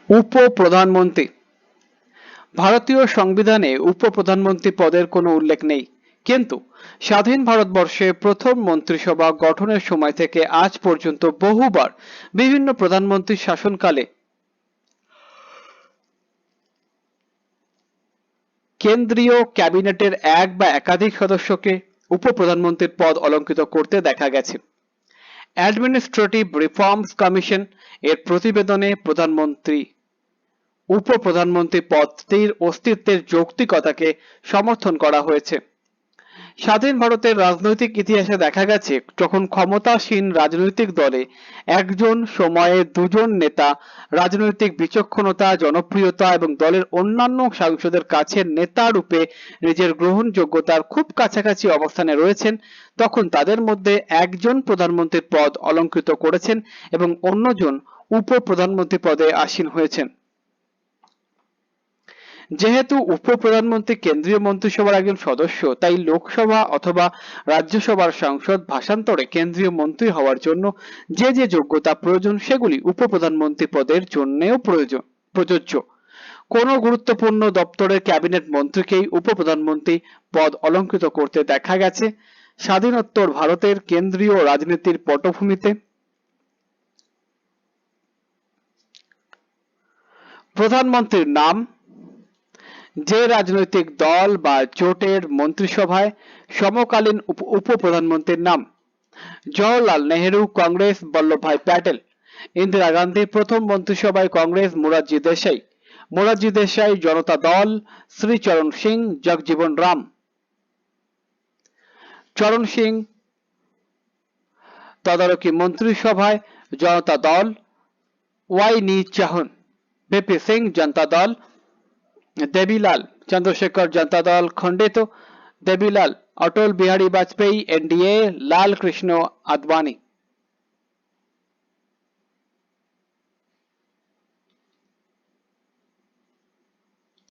উপপ্রধানমন্ত্রী। ভারতীয় সংবিধানে উপপ্রধানমন্ত্রী পদের কোনো উল্লেখ নেই, কিন্তু স্বাধীন ভারতবর্ষে প্রথম মন্ত্রিসভা গঠনের সময় থেকে আজ পর্যন্ত বহুবার বিভিন্ন প্রধানমন্ত্রীর শাসনকালে কেন্দ্রীয় ক্যাবিনেটের এক বা একাধিক সদস্যকে উপপ্রধানমন্ত্রীর পদ অলঙ্কৃত করতে দেখা গেছে। অ্যাডমিনিস্ট্রেটিভ রিফর্মস কমিশন এর প্রতিবেদনে উপপ্রধানমন্ত্রী পদটির অস্তিত্বের যৌক্তিকতাকে সমর্থন করা হয়েছে। স্বাধীন ভারতের রাজনৈতিক ইতিহাসে দেখা গেছে, যখন ক্ষমতাসীন রাজনৈতিক দলে একজন সময়ে দুজন নেতা রাজনৈতিক বিচক্ষণতা, জনপ্রিয়তা এবং দলের অন্যান্য সাংসদের কাছে নেতা রূপে নিজের গ্রহণযোগ্যতার খুব কাছাকাছি অবস্থানে রয়েছেন, তখন তাদের মধ্যে একজন প্রধানমন্ত্রীর পদ অলঙ্কৃত করেছেন এবং অন্যজন উপপ্রধানমন্ত্রী পদে আসীন হয়েছেন। যেহেতু উপপ্রধানমন্ত্রী কেন্দ্রীয় মন্ত্রিসভার একজন সদস্য, তাই লোকসভা অথবা রাজ্যসভার সাংসদ ভাষান্তরে কেন্দ্রীয় মন্ত্রী হওয়ার জন্য যে যে যোগ্যতা প্রয়োজন সেগুলি উপপ্রধানমন্ত্রী পদের জন্যও প্রযোজ্য। কোনো গুরুত্বপূর্ণ দপ্তরের ক্যাবিনেট মন্ত্রীকেই উপপ্রধানমন্ত্রী পদ অলঙ্কৃত করতে দেখা গেছে। স্বাধীনোত্তর ভারতের কেন্দ্রীয় রাজনীতির পটভূমিতে প্রধানমন্ত্রীর নাম যে রাজনৈতিক দল বা জোটের মন্ত্রিসভায় সমকালীন উপপ্রধানমন্ত্রীর নাম। জওহরলাল নেহেরু কংগ্রেস, বল্লভভাই প্যাটেল। ইন্দিরা গান্ধী প্রথম মন্ত্রিসভায় কংগ্রেস, মোরারজি দেশাই জনতা দল, শ্রীচরণ সিং, জগজীবন রাম। চরণ সিং তদারকি মন্ত্রিসভায় জনতা দল, ওয়াই নি চাহন। ভিপি সিং জনতা দল, দেবীলাল চন্দ্রশেখর জনতা দল খণ্ডিত, দেবীলাল অটল বিহারী বাজপেয়ী এনডিএ, লাল কৃষ্ণ আদবানি।